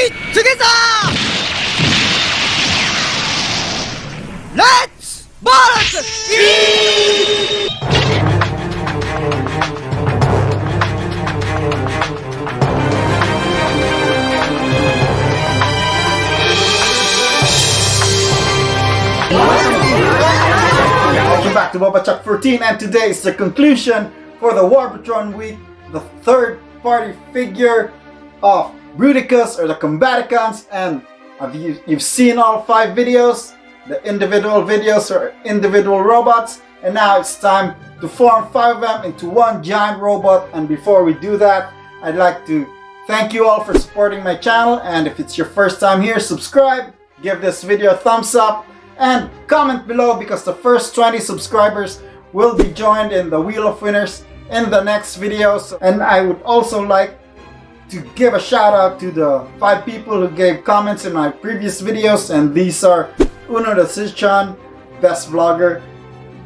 Eat together! Let's balance! Eat! Welcome back to Warbotron 14, and today is the conclusion for the Warbotron week, the third party figure of Bruticus or the Combaticons. And you've seen all 5 videos, the individual videos or individual robots, and now it's time to form 5 of them into one giant robot. And before we do that, I'd like to thank you all for supporting my channel, and if it's your first time here, subscribe, give this video a thumbs up, and comment below, because the first 20 subscribers will be joined in the Wheel of Winners in the next videos. And I would also like to give a shout out to the 5 people who gave comments in my previous videos, and these are Uno the Sichan, Best Vlogger,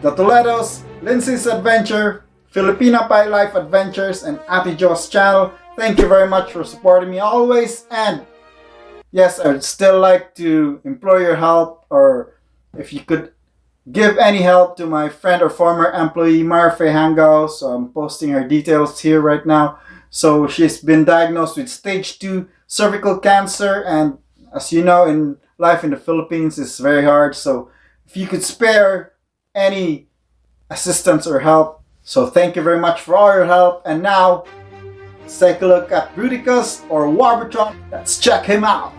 The Toledos, Lindsay's Adventure, Filipina Pie Life Adventures, and Ate Jo's channel. Thank you very much for supporting me always, and yes, I'd still like to implore your help, or if you could give any help to my friend or former employee Marfe Hangao. So I'm posting her details here right now. So she's been diagnosed with stage 2 cervical cancer, and as you know, in life in the Philippines is very hard. So if you could spare any assistance or help, so thank you very much for all your help. And now let's take a look at Bruticus or Warbotron. Let's check him out.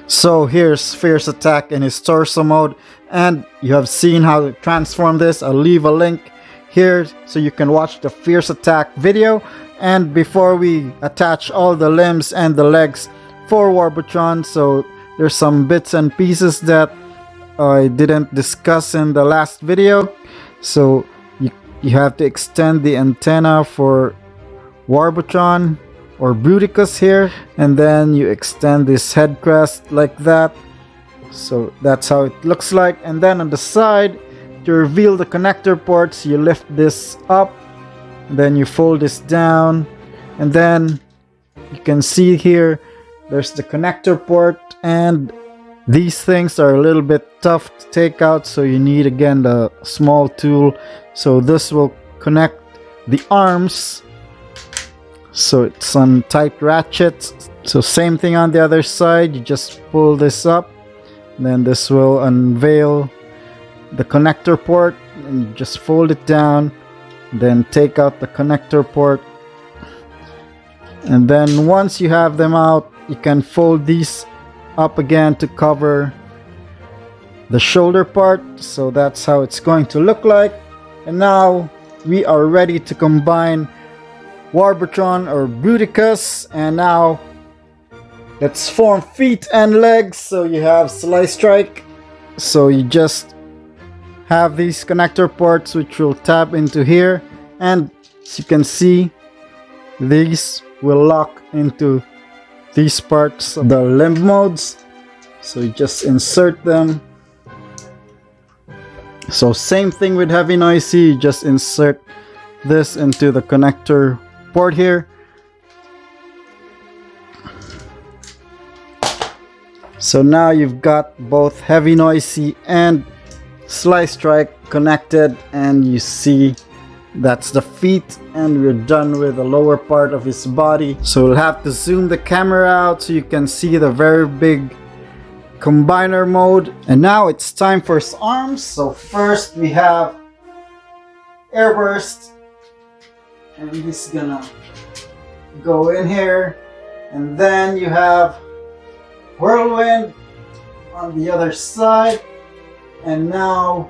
So here's Fierce Attack in his torso mode, and you have seen how to transform this. I'll leave a link here so you can watch the Fierce Attack video. And before we attach all the limbs and the legs for Warbotron, so there's some bits and pieces that I didn't discuss in the last video. So you have to extend the antenna for Warbotron or Bruticus here, and then you extend this head crest like that. So that's how it looks like. And then on the side, to reveal the connector ports, you lift this up, then you fold this down, and then you can see here there's the connector port, and these things are a little bit tough to take out, so you need again the small tool. So this will connect the arms, so it's on tight ratchets. So same thing on the other side, you just pull this up, then this will unveil the connector port, and you just fold it down, then take out the connector port. And then once you have them out, you can fold these up again to cover the shoulder part. So that's how it's going to look like. And now we are ready to combine Warbotron or Bruticus. And now let's form feet and legs. So you have Slice Strike. So you just have these connector ports which will tap into here, and as you can see, these will lock into these parts of the limb modes. So you just insert them. So same thing with Heavy Noisy, you just insert this into the connector port here. So now you've got both Heavy Noisy and Slice Strike connected, and you see that's the feet, and we're done with the lower part of his body. So we'll have to zoom the camera out so you can see the very big combiner mode. And now it's time for his arms. So first we have Airburst, and he's gonna go in here, and then you have Whirlwind on the other side. And now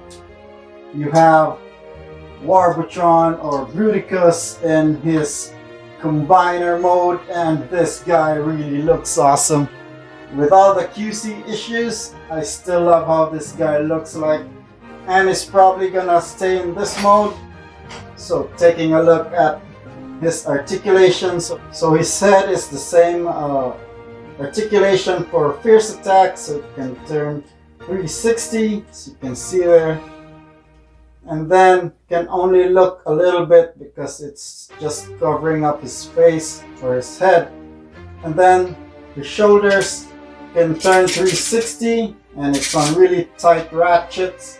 you have Warbotron or Bruticus in his combiner mode, and this guy really looks awesome. With all the QC issues, I still love how this guy looks like, and he's probably gonna stay in this mode. So taking a look at his articulation, so his head is the same articulation for Fierce Attack, so it can turn 360, so you can see there, and then can only look a little bit because it's just covering up his face or his head. And then His shoulders can turn 360 and it's on really tight ratchets,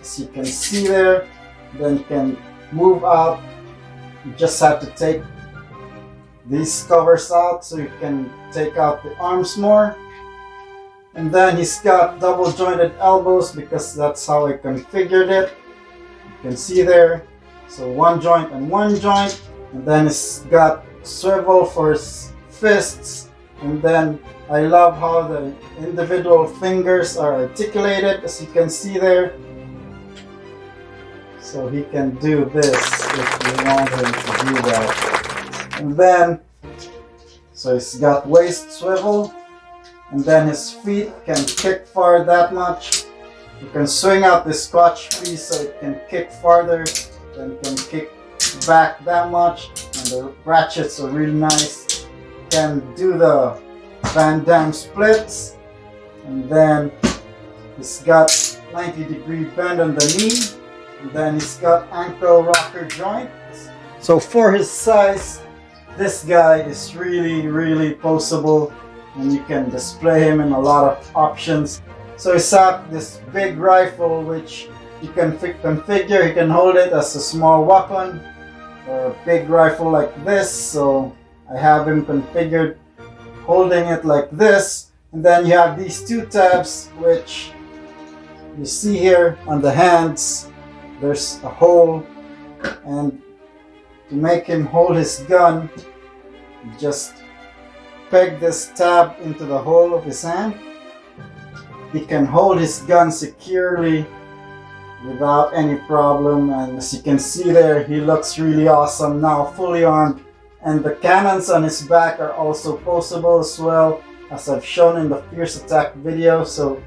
as you can see there. Then you can move out. You just have to take these covers out so you can take out the arms more. And then he's got double jointed elbows because that's how I configured it. You can see there. So one joint and one joint. And then it's got swivel for his fists. And then I love how the individual fingers are articulated, as you can see there. So he can do this if you want him to do that. And then, so he's got waist swivel. And then his feet can kick far that much. You can swing out this crotch piece so it can kick farther. Then can kick back that much. And the ratchets are really nice. Can do the Van Damme splits. And then he's got 90-degree bend on the knee. And then he's got ankle rocker joint. So for his size, this guy is really poseable. And you can display him in a lot of options. So he's got this big rifle which you can configure. You can hold it as a small weapon or a big rifle like this. So I have him configured holding it like this. And then you have these two tabs which you see here on the hands. There's a hole, and to make him hold his gun, you just peg this tab into the hole of his hand. He can hold his gun securely without any problem, and as you can see there, he looks really awesome now, fully armed. And the cannons on his back are also poseable as well, as I've shown in the Fierce Attack video, so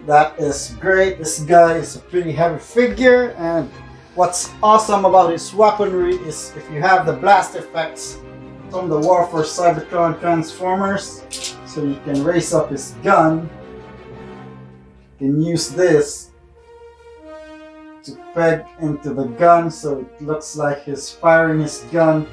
that is great. This guy is a pretty heavy figure, and what's awesome about his weaponry is if you have the blast effects from the War for Cybertron Transformers, so you can raise up his gun. You can use this to peg into the gun so it looks like he's firing his gun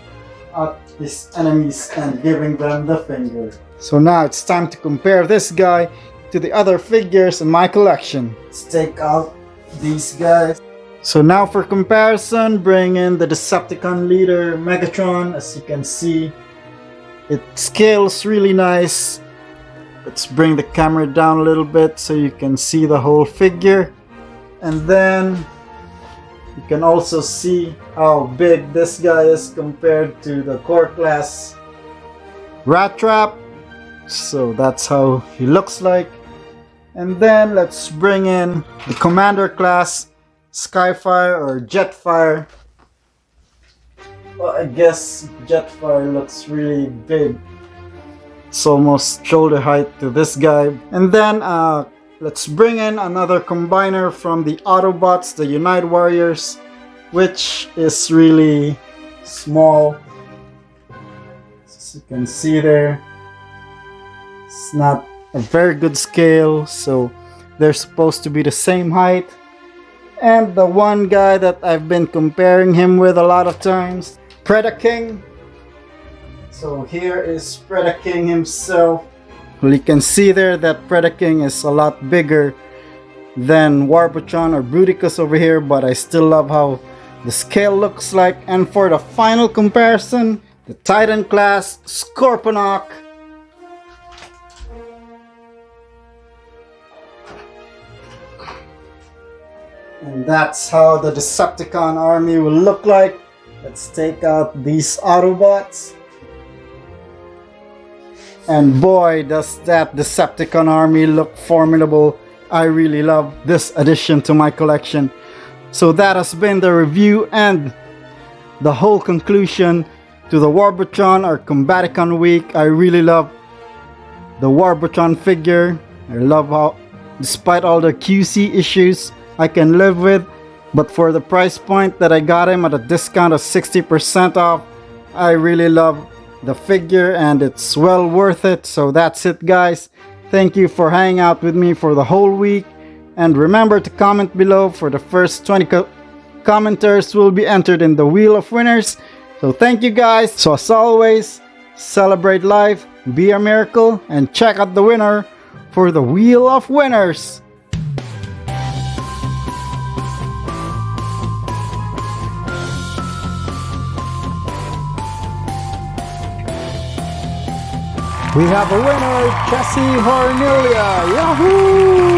at his enemies and giving them the finger. So now it's time to compare this guy to the other figures in my collection. Let's take out these guys. So now for comparison, bring in the Decepticon leader Megatron. As you can see, it scales really nice. Let's bring the camera down a little bit so you can see the whole figure. And then you can also see how big this guy is compared to the core class Rat Trap. So that's how he looks like. And then let's bring in the Commander class Skyfire or Jetfire. Well, I guess Jetfire looks really big. It's almost shoulder height to this guy. And then let's bring in another Combiner from the Autobots, the Unite Warriors, which is really small. As you can see there, it's not a very good scale, so they're supposed to be the same height. And the one guy that I've been comparing him with a lot of times, Predaking. So here is Predaking himself. Well, you can see there that Predaking is a lot bigger than Warbotron or Bruticus over here, but I still love how the scale looks like. And for the final comparison, the Titan class Scorponok. And that's how the Decepticon army will look like. Let's take out these Autobots. And boy, does that Decepticon army look formidable. I really love this addition to my collection. So that has been the review and the whole conclusion to the Warbotron or Combaticon week. I really love the Warbotron figure. I love how, despite all the QC issues, I can live with, but for the price point that I got him at a discount of 60% off, I really love the figure and it's well worth it. So that's it, guys. Thank you for hanging out with me for the whole week, and remember to comment below. For the first 20 commenters will be entered in the Wheel of Winners. So thank you, guys. So as always, celebrate life, be a miracle, and check out the winner for the Wheel of Winners. We have a winner, Jessie Hornelia. Yahoo!